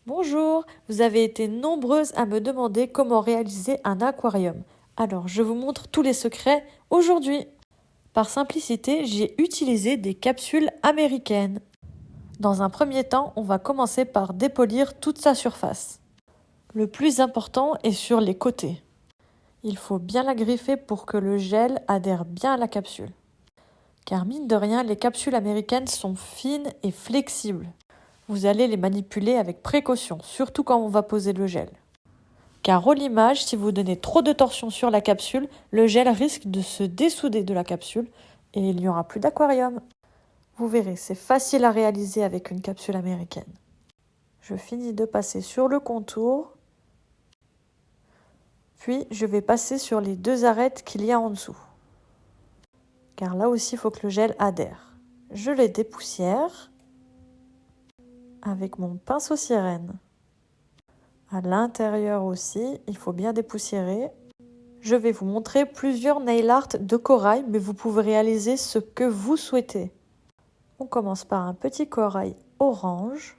Bonjour, vous avez été nombreuses à me demander comment réaliser un aquarium. Alors, je vous montre tous les secrets aujourd'hui. Par simplicité, j'ai utilisé des capsules américaines. Dans un premier temps, on va commencer par dépolir toute sa surface. Le plus important est sur les côtés. Il faut bien la griffer pour que le gel adhère bien à la capsule. Car mine de rien, les capsules américaines sont fines et flexibles. Vous allez les manipuler avec précaution, surtout quand on va poser le gel. Car au limage, si vous donnez trop de torsion sur la capsule, le gel risque de se dessouder de la capsule et il n'y aura plus d'aquarium. Vous verrez, c'est facile à réaliser avec une capsule américaine. Je finis de passer sur le contour, puis je vais passer sur les deux arêtes qu'il y a en dessous. Car là aussi, il faut que le gel adhère. Je les dépoussière avec mon pinceau sirène. À l'intérieur aussi, il faut bien dépoussiérer. Je vais vous montrer plusieurs nail art de corail, mais vous pouvez réaliser ce que vous souhaitez. On commence par un petit corail orange.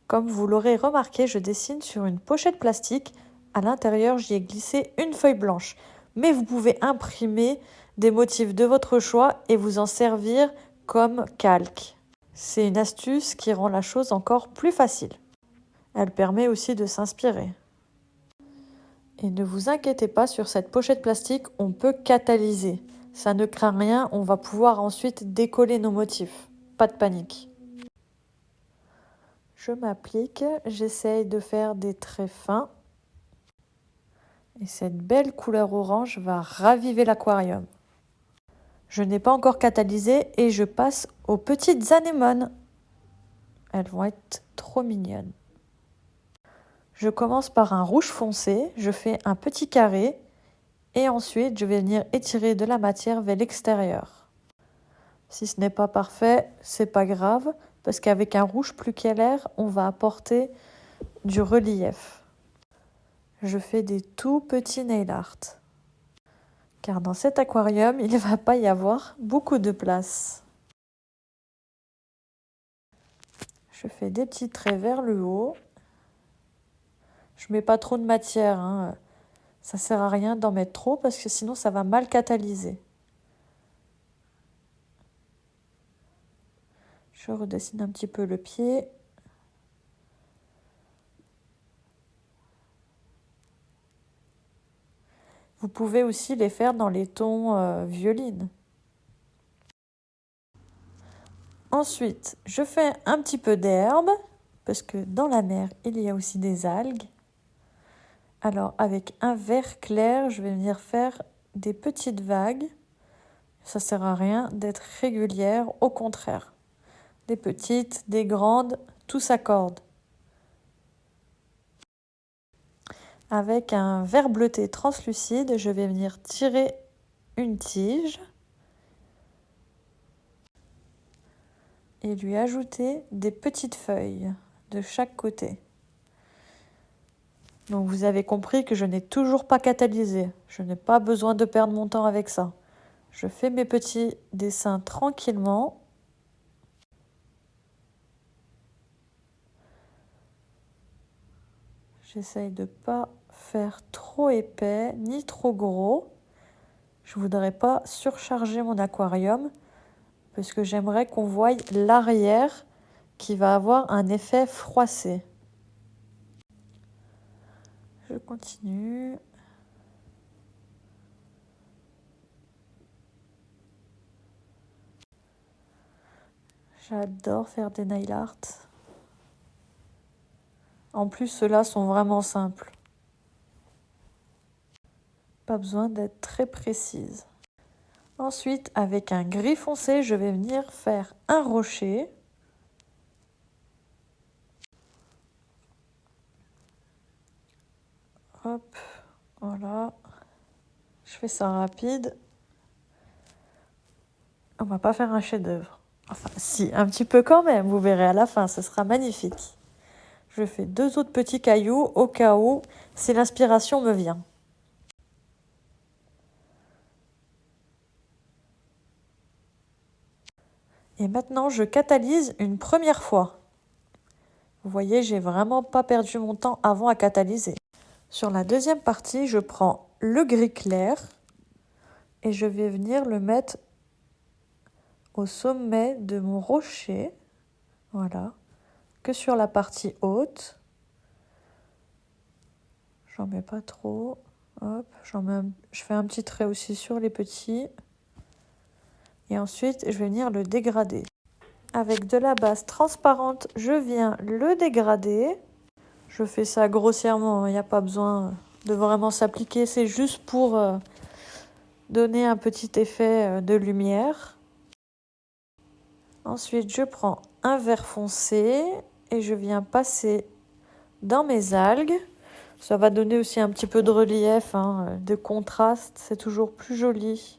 Comme vous l'aurez remarqué, je dessine sur une pochette plastique. À l'intérieur, j'y ai glissé une feuille blanche. Mais vous pouvez imprimer des motifs de votre choix et vous en servir comme calque. C'est une astuce qui rend la chose encore plus facile. Elle permet aussi de s'inspirer. Et ne vous inquiétez pas, sur cette pochette plastique, on peut catalyser. Ça ne craint rien, on va pouvoir ensuite décoller nos motifs. Pas de panique. Je m'applique, j'essaye de faire des traits fins. Et cette belle couleur orange va raviver l'aquarium. Je n'ai pas encore catalysé et je passe aux petites anémones. Elles vont être trop mignonnes. Je commence par un rouge foncé, je fais un petit carré et ensuite je vais venir étirer de la matière vers l'extérieur. Si ce n'est pas parfait, c'est pas grave, parce qu'avec un rouge plus clair, on va apporter du relief. Je fais des tout petits nail art, car dans cet aquarium, il ne va pas y avoir beaucoup de place. Je fais des petits traits vers le haut. Je mets pas trop de matière, hein. Ça sert à rien d'en mettre trop, parce que sinon ça va mal catalyser. Je redessine un petit peu le pied. Vous pouvez aussi les faire dans les tons violines. Ensuite, je fais un petit peu d'herbe, parce que dans la mer, il y a aussi des algues. Alors, avec un vert clair, je vais venir faire des petites vagues. Ça ne sert à rien d'être régulière, au contraire. Des petites, des grandes, tout s'accorde. Avec un vert bleuté translucide, je vais venir tirer une tige et lui ajouter des petites feuilles de chaque côté. Donc vous avez compris que je n'ai toujours pas catalysé. Je n'ai pas besoin de perdre mon temps avec ça. Je fais mes petits dessins tranquillement. J'essaye de ne pas faire trop épais ni trop gros. Je ne voudrais pas surcharger mon aquarium parce que j'aimerais qu'on voie l'arrière qui va avoir un effet froissé. Je continue. J'adore faire des nail art. En plus, ceux-là sont vraiment simples. Pas besoin d'être très précise. Ensuite, avec un gris foncé, je vais venir faire un rocher. Hop, voilà. Je fais ça rapide. On va pas faire un chef-d'œuvre. Enfin, si, un petit peu quand même. Vous verrez à la fin, ce sera magnifique. Je fais deux autres petits cailloux au cas où, si l'inspiration me vient. Et maintenant, je catalyse une première fois. Vous voyez, j'ai vraiment pas perdu mon temps avant à catalyser. Sur la deuxième partie, je prends le gris clair et je vais venir le mettre au sommet de mon rocher. Voilà. Que sur la partie haute. J'en mets pas trop. Hop, je fais un petit trait aussi sur les petits. Et ensuite, je vais venir le dégrader. Avec de la base transparente, je viens le dégrader. Je fais ça grossièrement, il n'y a pas besoin de vraiment s'appliquer. C'est juste pour donner un petit effet de lumière. Ensuite, je prends un vert foncé et je viens passer dans mes algues. Ça va donner aussi un petit peu de relief, de contraste. C'est toujours plus joli.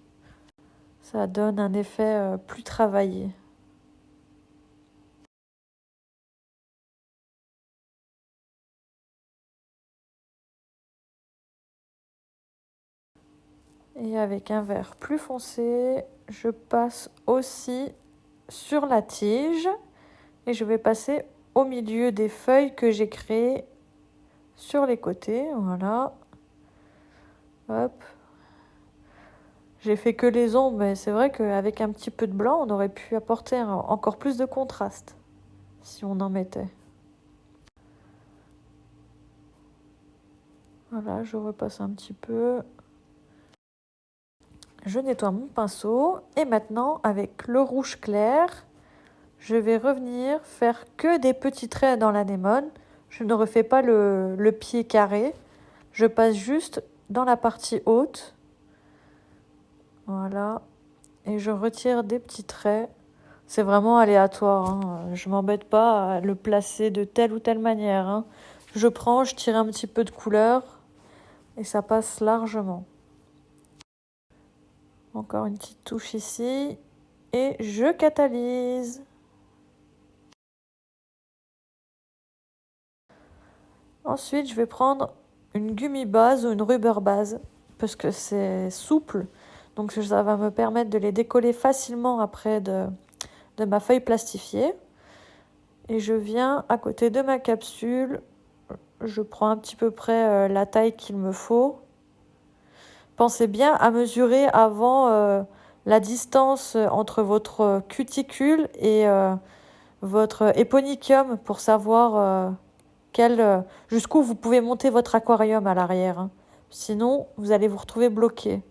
Ça donne un effet plus travaillé. Et avec un vert plus foncé, je passe aussi sur la tige et je vais passer au milieu des feuilles que j'ai créées sur les côtés. Voilà. Hop. J'ai fait que les ombres, mais c'est vrai qu'avec un petit peu de blanc, on aurait pu apporter encore plus de contraste si on en mettait. Voilà, je repasse un petit peu. Je nettoie mon pinceau et maintenant avec le rouge clair, je vais revenir faire que des petits traits dans l'anémone. Je ne refais pas le pied carré, je passe juste dans la partie haute. Voilà, et je retire des petits traits. C'est vraiment aléatoire, je ne m'embête pas à le placer de telle ou telle manière. Je prends, je tire un petit peu de couleur et ça passe largement. Encore une petite touche ici et je catalyse. Ensuite, je vais prendre une gummy base ou une rubber base parce que c'est souple. Donc ça va me permettre de les décoller facilement après de ma feuille plastifiée. Et je viens à côté de ma capsule. Je prends un petit peu près la taille qu'il me faut. Pensez bien à mesurer avant la distance entre votre cuticule et votre éponychium pour savoir jusqu'où vous pouvez monter votre aquarium à l'arrière. Sinon, vous allez vous retrouver bloqué.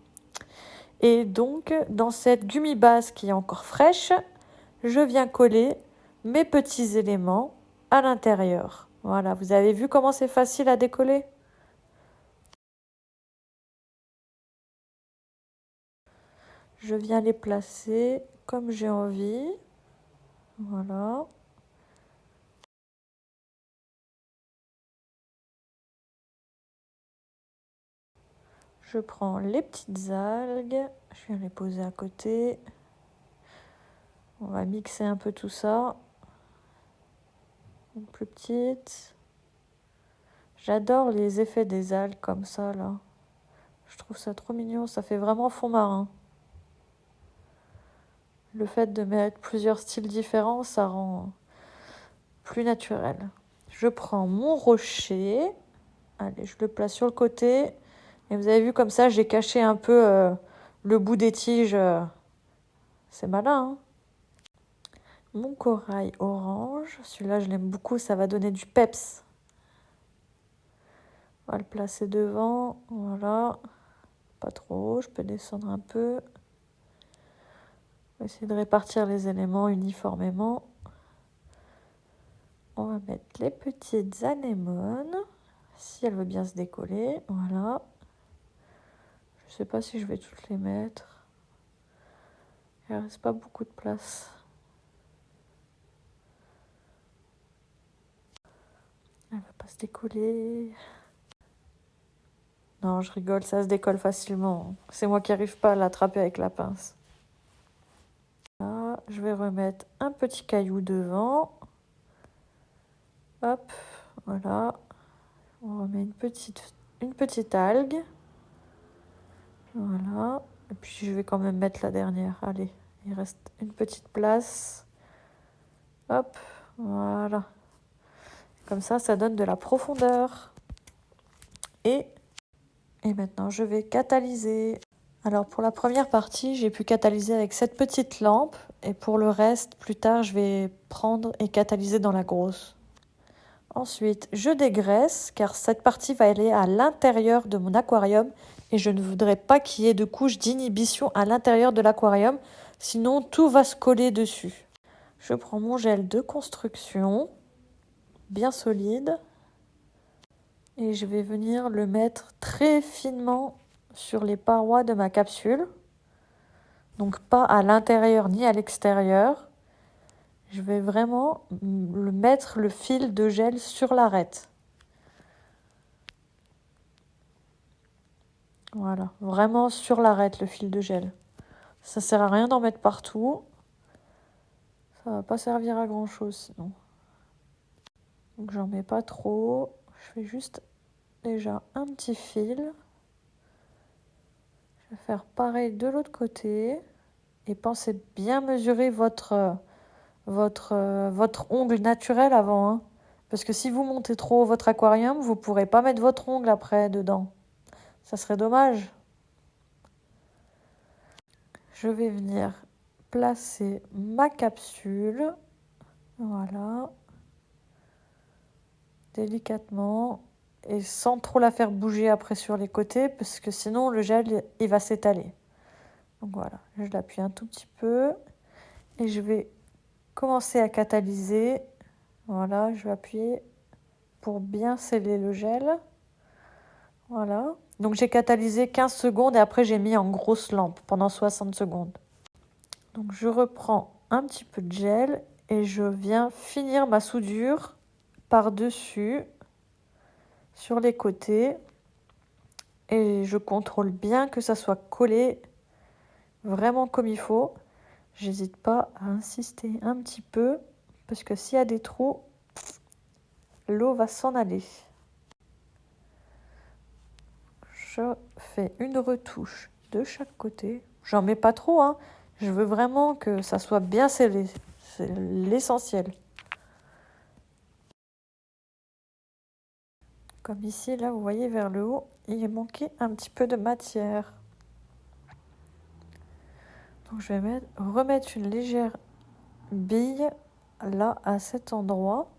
Et donc, dans cette gummy base qui est encore fraîche, je viens coller mes petits éléments à l'intérieur. Voilà, vous avez vu comment c'est facile à décoller ? Je viens les placer comme j'ai envie. Voilà. Je prends les petites algues, je viens les poser à côté. On va mixer un peu tout ça. Une plus petite. J'adore les effets des algues comme ça, là. Je trouve ça trop mignon, ça fait vraiment fond marin. Le fait de mettre plusieurs styles différents, ça rend plus naturel. Je prends mon rocher. Allez, je le place sur le côté. Et vous avez vu comme ça, j'ai caché un peu le bout des tiges. C'est malin, Mon corail orange. Celui-là, je l'aime beaucoup. Ça va donner du peps. On va le placer devant. Voilà. Pas trop. Je peux descendre un peu. On va essayer de répartir les éléments uniformément. On va mettre les petites anémones. Si elle veut bien se décoller. Voilà. Je ne sais pas si je vais toutes les mettre. Il ne reste pas beaucoup de place. Elle ne va pas se décoller. Non, je rigole, ça se décolle facilement. C'est moi qui n'arrive pas à l'attraper avec la pince. Là, je vais remettre un petit caillou devant. Hop, voilà. On remet une petite algue. Voilà. Et puis je vais quand même mettre la dernière. Allez, il reste une petite place. Hop, voilà. Comme ça donne de la profondeur. Et maintenant, je vais catalyser. Alors, pour la première partie, j'ai pu catalyser avec cette petite lampe. Et pour le reste, plus tard, je vais prendre et catalyser dans la grosse. Ensuite, je dégraisse, car cette partie va aller à l'intérieur de mon aquarium. Et je ne voudrais pas qu'il y ait de couche d'inhibition à l'intérieur de l'aquarium. Sinon, tout va se coller dessus. Je prends mon gel de construction, bien solide. Et je vais venir le mettre très finement sur les parois de ma capsule. Donc pas à l'intérieur ni à l'extérieur. Je vais vraiment mettre le fil de gel sur l'arête. Voilà, vraiment sur l'arête le fil de gel. Ça sert à rien d'en mettre partout. Ça va pas servir à grand chose sinon. Donc j'en mets pas trop. Je fais juste déjà un petit fil. Je vais faire pareil de l'autre côté. Et pensez bien mesurer votre ongle naturel avant. Hein. Parce que si vous montez trop haut votre aquarium, vous ne pourrez pas mettre votre ongle après dedans. Ça serait dommage. Je vais venir placer ma capsule. Voilà. Délicatement. Et sans trop la faire bouger après sur les côtés. Parce que sinon le gel il va s'étaler. Donc voilà. Je l'appuie un tout petit peu. Et je vais commencer à catalyser. Voilà. Je vais appuyer pour bien sceller le gel. Voilà. Donc j'ai catalysé 15 secondes et après j'ai mis en grosse lampe pendant 60 secondes. Donc je reprends un petit peu de gel et je viens finir ma soudure par-dessus, sur les côtés. Et je contrôle bien que ça soit collé vraiment comme il faut. J'hésite pas à insister un petit peu parce que s'il y a des trous, l'eau va s'en aller. Je fais une retouche de chaque côté. J'en mets pas trop, hein. Je veux vraiment que ça soit bien scellé. C'est l'essentiel. Comme ici, là, vous voyez vers le haut, il manquait un petit peu de matière. Donc je vais remettre une légère bille là, à cet endroit.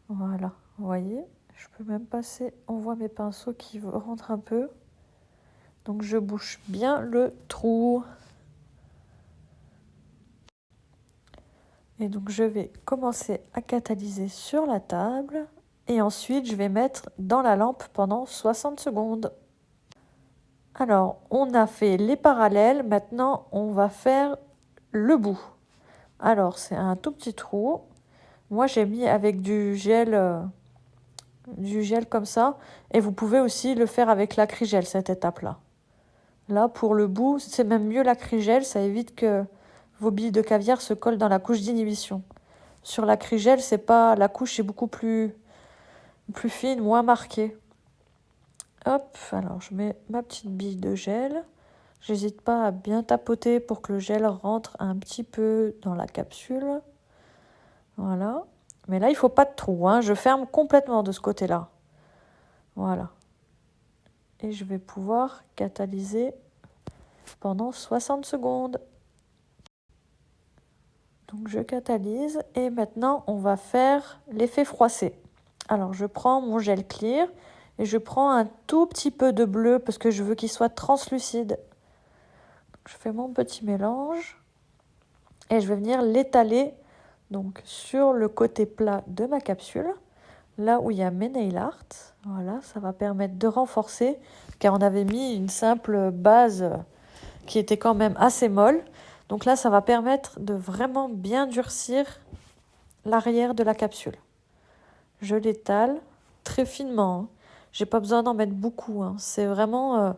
Voilà, vous voyez. Je peux même passer, on voit mes pinceaux qui rentrent un peu. Donc je bouche bien le trou. Et donc je vais commencer à catalyser sur la table. Et ensuite je vais mettre dans la lampe pendant 60 secondes. Alors on a fait les parallèles, maintenant on va faire le bout. Alors c'est un tout petit trou. Moi j'ai mis avec du gel comme ça. Et vous pouvez aussi le faire avec l'acrygel cette étape-là. Là pour le bout, c'est même mieux l'acrygel, ça évite que vos billes de caviar se collent dans la couche d'inhibition. Sur l'acrygel, c'est pas, la couche est beaucoup plus fine, moins marquée. Hop, alors je mets ma petite bille de gel. J'hésite pas à bien tapoter pour que le gel rentre un petit peu dans la capsule. Voilà. Mais là, il faut pas de trou, hein. Je ferme complètement de ce côté-là. Voilà. Et je vais pouvoir catalyser pendant 60 secondes. Donc je catalyse et maintenant on va faire l'effet froissé. Alors je prends mon gel clear et je prends un tout petit peu de bleu parce que je veux qu'il soit translucide. Donc, je fais mon petit mélange et je vais venir l'étaler donc sur le côté plat de ma capsule, là où il y a mes nail art. Voilà, ça va permettre de renforcer car on avait mis une simple base qui était quand même assez molle. Donc là, ça va permettre de vraiment bien durcir l'arrière de la capsule. Je l'étale très finement. Hein. J'ai pas besoin d'en mettre beaucoup. Hein. C'est vraiment...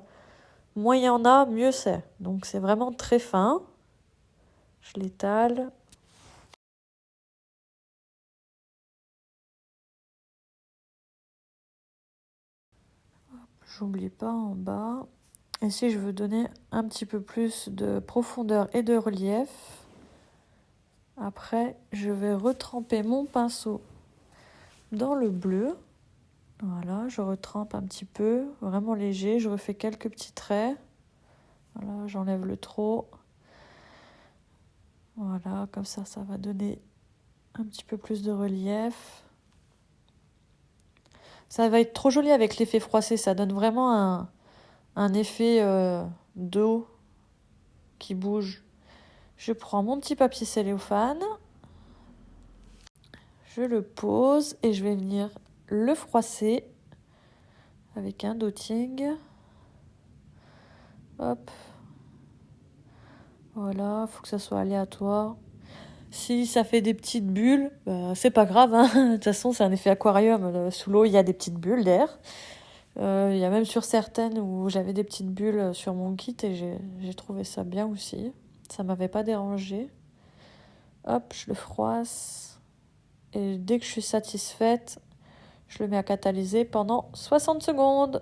moins il y en a, mieux c'est. Donc c'est vraiment très fin. Je l'étale. J'oublie pas en bas. Et si je veux donner un petit peu plus de profondeur et de relief, après je vais retremper mon pinceau dans le bleu. Voilà, je retrempe un petit peu, vraiment léger. Je refais quelques petits traits. Voilà, j'enlève le trop. Voilà, comme ça va donner un petit peu plus de relief. Ça va être trop joli avec l'effet froissé. Ça donne vraiment un effet d'eau qui bouge. Je prends mon petit papier cellophane. Je le pose et je vais venir le froisser avec un dotting. Hop. Voilà, faut que ça soit aléatoire. Si ça fait des petites bulles, bah, c'est pas grave, hein. De toute façon, c'est un effet aquarium. Sous l'eau, il y a des petites bulles d'air. Il y a même sur certaines où j'avais des petites bulles sur mon kit et j'ai trouvé ça bien aussi. Ça m'avait pas dérangé. Hop, je le froisse. Et dès que je suis satisfaite, je le mets à catalyser pendant 60 secondes.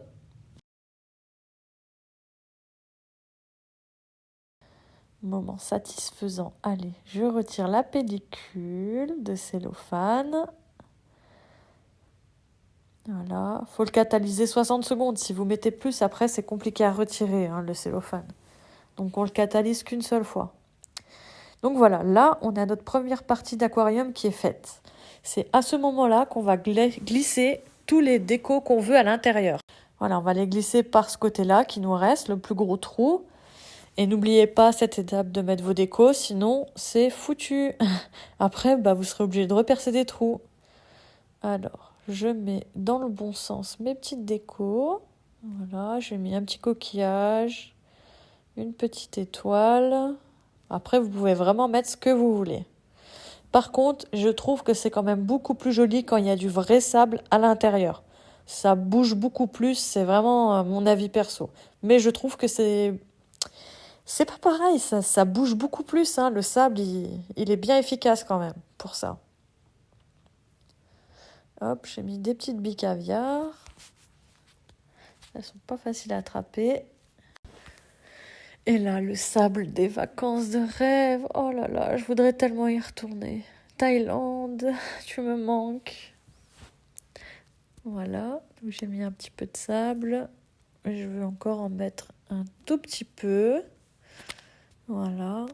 Moment satisfaisant. Allez, je retire la pellicule de cellophane. Voilà, faut le catalyser 60 secondes. Si vous mettez plus, après, c'est compliqué à retirer, hein, le cellophane. Donc, on le catalyse qu'une seule fois. Donc voilà, là, on a notre première partie d'aquarium qui est faite. C'est à ce moment-là qu'on va glisser tous les décos qu'on veut à l'intérieur. Voilà, on va les glisser par ce côté-là qui nous reste, le plus gros trou. Et n'oubliez pas cette étape de mettre vos décos, sinon c'est foutu. Après, vous serez obligé de repercer des trous. Alors, je mets dans le bon sens mes petites décos. Voilà, j'ai mis un petit coquillage, une petite étoile. Après, vous pouvez vraiment mettre ce que vous voulez. Par contre, je trouve que c'est quand même beaucoup plus joli quand il y a du vrai sable à l'intérieur. Ça bouge beaucoup plus, c'est vraiment mon avis perso. Mais je trouve que c'est pas pareil, ça bouge beaucoup plus, hein. Le sable, il est bien efficace quand même pour ça. Hop, j'ai mis des petites billes caviar. Elles sont pas faciles à attraper. Et là, le sable des vacances de rêve. Oh là là, je voudrais tellement y retourner. Thaïlande, tu me manques. Voilà, donc j'ai mis un petit peu de sable. Je veux encore en mettre un tout petit peu. Voilà.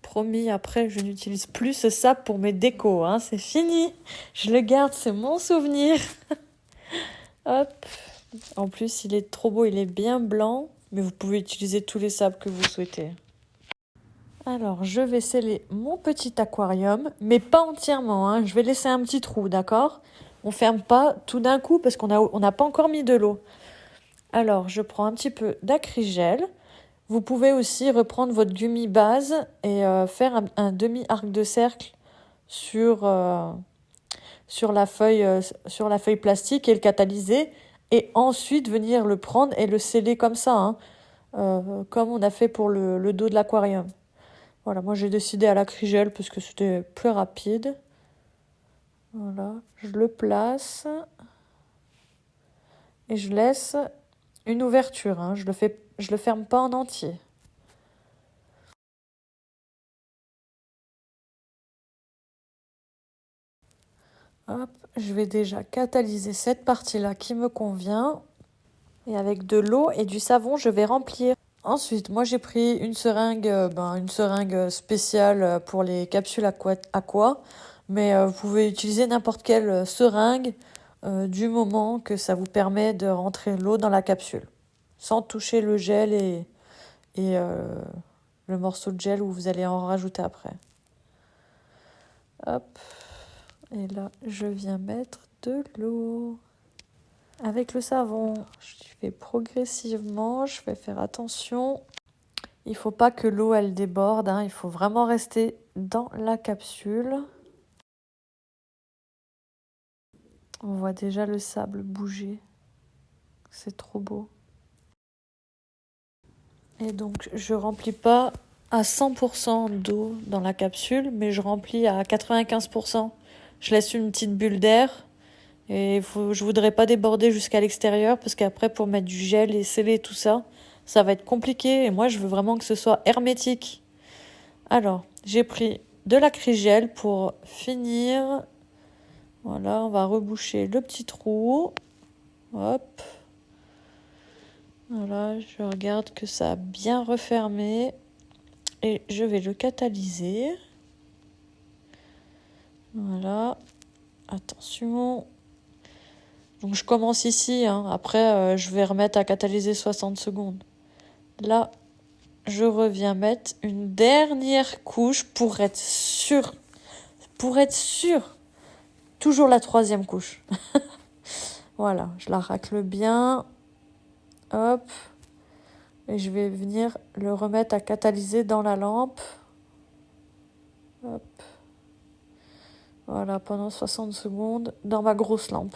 Promis, après, je n'utilise plus ce sable pour mes décos, hein. C'est fini. Je le garde, c'est mon souvenir. Hop. En plus, il est trop beau, il est bien blanc. Mais vous pouvez utiliser tous les sables que vous souhaitez. Alors, je vais sceller mon petit aquarium, mais pas entièrement, hein. Je vais laisser un petit trou, d'accord? On ferme pas tout d'un coup parce qu'on n'a pas encore mis de l'eau. Alors, je prends un petit peu d'acrygel. Vous pouvez aussi reprendre votre gummi base et faire un demi-arc de cercle sur la feuille plastique et le catalyser. Et ensuite venir le prendre et le sceller comme ça, hein, comme on a fait pour le dos de l'aquarium. Voilà, moi j'ai décidé à l'acrygel parce que c'était plus rapide. Voilà, je le place et je laisse une ouverture, hein. Je le ferme pas en entier. Hop, je vais déjà catalyser cette partie-là qui me convient. Et avec de l'eau et du savon, je vais remplir. Ensuite, moi j'ai pris une seringue spéciale pour les capsules aqua. Mais vous pouvez utiliser n'importe quelle seringue du moment que ça vous permet de rentrer l'eau dans la capsule. Sans toucher le gel et le morceau de gel où vous allez en rajouter après. Hop. Et là, je viens mettre de l'eau. Avec le savon, je fais progressivement, je vais faire attention. Il ne faut pas que l'eau elle déborde, hein. Il faut vraiment rester dans la capsule. On voit déjà le sable bouger. C'est trop beau. Et donc, je remplis pas à 100% d'eau dans la capsule, mais je remplis à 95%. Je laisse une petite bulle d'air. Et je voudrais pas déborder jusqu'à l'extérieur parce qu'après pour mettre du gel et sceller tout ça, ça va être compliqué et moi je veux vraiment que ce soit hermétique. Alors, j'ai pris de l'acrygel pour finir Voilà, on va reboucher le petit trou. Hop. Voilà, je regarde que ça a bien refermé. Et je vais le catalyser. Voilà. Attention. Donc je commence ici. Hein. Après, je vais remettre à catalyser 60 secondes. Là, je reviens mettre une dernière couche pour être sûr. Pour être sûr. Toujours la 3e couche. Voilà, je la racle bien. Hop. Et je vais venir le remettre à catalyser dans la lampe. Hop. Voilà, pendant 60 secondes dans ma grosse lampe.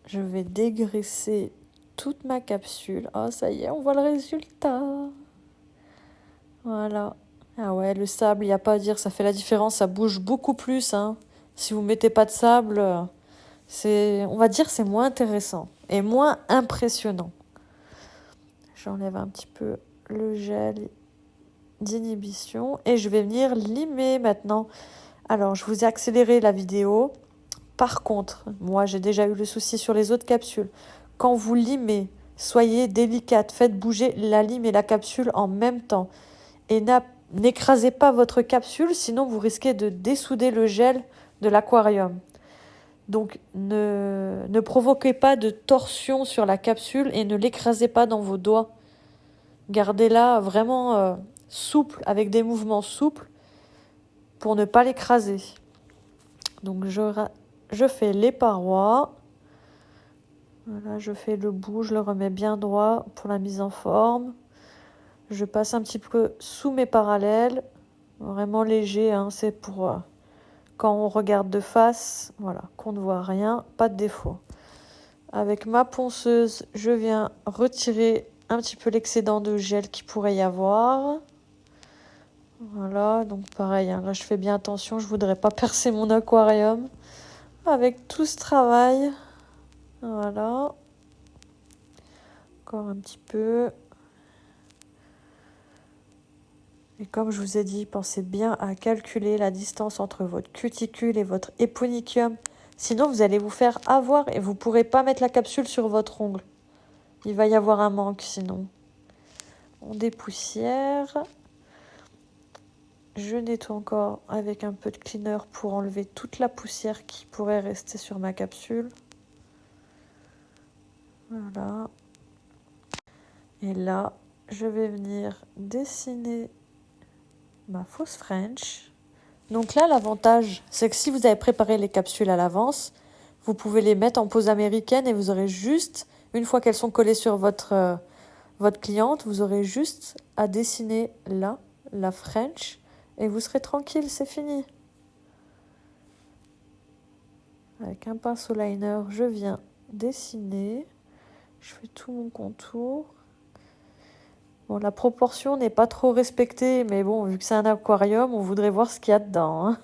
Je vais dégraisser toute ma capsule. Oh, ça y est, on voit le résultat. Voilà. Ah ouais, le sable, il n'y a pas à dire, ça fait la différence, ça bouge beaucoup plus. Hein. Si vous mettez pas de sable, on va dire, c'est moins intéressant et moins impressionnant. J'enlève un petit peu le gel d'inhibition et je vais venir limer maintenant. Alors, je vous ai accéléré la vidéo. Par contre, moi j'ai déjà eu le souci sur les autres capsules. Quand vous limez, soyez délicate, faites bouger la lime et la capsule en même temps. Et n'écrasez pas votre capsule, sinon vous risquez de dessouder le gel de l'aquarium. Donc ne provoquez pas de torsion sur la capsule et ne l'écrasez pas dans vos doigts. Gardez-la vraiment souple, avec des mouvements souples, pour ne pas l'écraser. Donc je fais les parois. Voilà, je fais le bout, je le remets bien droit pour la mise en forme. Je passe un petit peu sous mes parallèles, vraiment léger, hein, c'est pour quand on regarde de face, voilà, qu'on ne voit rien, pas de défaut. Avec ma ponceuse, je viens retirer un petit peu l'excédent de gel qu'il pourrait y avoir. Voilà, donc pareil, hein, là je fais bien attention, je voudrais pas percer mon aquarium avec tout ce travail. Voilà. Encore un petit peu. Et comme je vous ai dit, pensez bien à calculer la distance entre votre cuticule et votre éponychium. Sinon, vous allez vous faire avoir et vous ne pourrez pas mettre la capsule sur votre ongle. Il va y avoir un manque sinon. On dépoussière. Je nettoie encore avec un peu de cleaner pour enlever toute la poussière qui pourrait rester sur ma capsule. Voilà. Et là, je vais venir dessiner ma fausse French. Donc là, l'avantage, c'est que si vous avez préparé les capsules à l'avance, vous pouvez les mettre en pose américaine et vous aurez juste, une fois qu'elles sont collées sur votre cliente, vous aurez juste à dessiner là, la French, et vous serez tranquille, c'est fini. Avec un pinceau liner, je viens dessiner. Je fais tout mon contour. Bon, la proportion n'est pas trop respectée, mais bon, vu que c'est un aquarium, on voudrait voir ce qu'il y a dedans. Hein.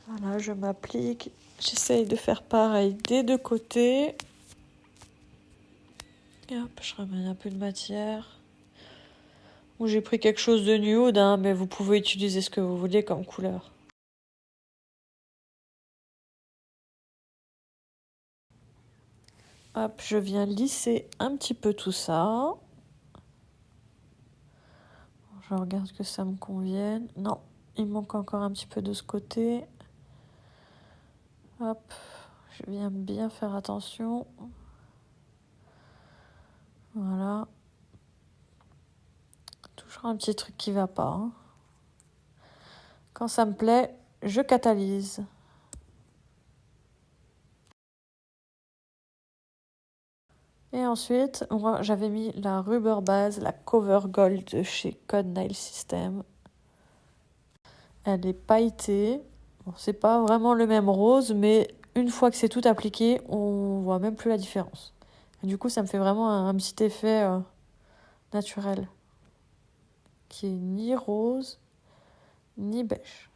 Voilà, je m'applique. J'essaye de faire pareil des deux côtés. Et hop, je ramène un peu de matière. Bon, j'ai pris quelque chose de nude, hein, mais vous pouvez utiliser ce que vous voulez comme couleur. Hop, je viens lisser un petit peu tout ça. Je regarde que ça me convienne. Non, il manque encore un petit peu de ce côté. Hop, je viens bien faire attention. Voilà. Toujours un petit truc qui va pas. Hein. Quand ça me plaît, je catalyse. Et ensuite, moi, j'avais mis la Rubber Base, la Cover Gold de chez Code Nail System. Elle est pailletée. Bon, c'est pas vraiment le même rose, mais une fois que c'est tout appliqué, on voit même plus la différence. Et du coup, ça me fait vraiment un petit effet naturel, qui est ni rose, ni beige.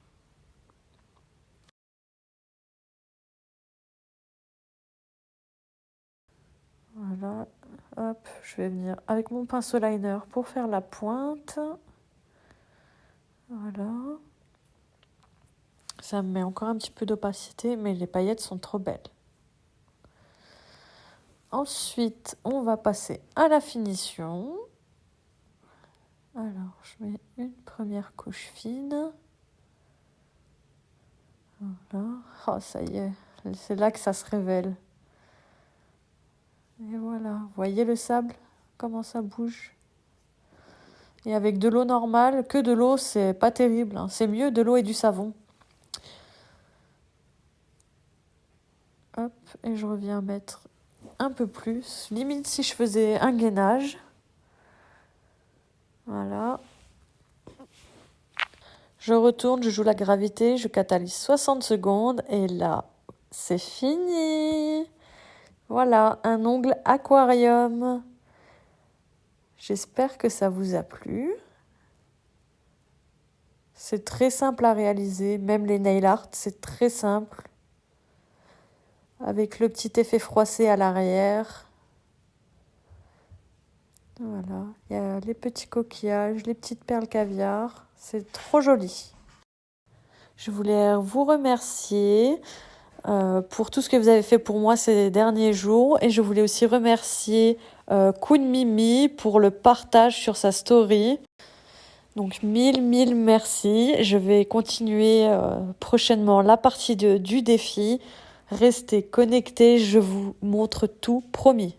Voilà, hop, je vais venir avec mon pinceau liner pour faire la pointe. Voilà. Ça me met encore un petit peu d'opacité, mais les paillettes sont trop belles. Ensuite, on va passer à la finition. Alors, je mets une première couche fine. Voilà. Oh, ça y est, c'est là que ça se révèle. Et voilà, voyez le sable, comment ça bouge. Et avec de l'eau normale, que de l'eau, c'est pas terrible, hein. C'est mieux de l'eau et du savon. Hop, et je reviens mettre un peu plus. Limite si je faisais un gainage. Voilà. Je retourne, je joue la gravité, je catalyse 60 secondes et là, c'est fini. Voilà, un ongle aquarium. J'espère que ça vous a plu. C'est très simple à réaliser, même les nail art, c'est très simple. Avec le petit effet froissé à l'arrière. Voilà, il y a les petits coquillages, les petites perles caviar. C'est trop joli. Je voulais vous remercier pour tout ce que vous avez fait pour moi ces derniers jours. Et je voulais aussi remercier Kun Mimi pour le partage sur sa story. Donc mille merci. Je vais continuer prochainement la partie du défi. Restez connectés, je vous montre tout, promis.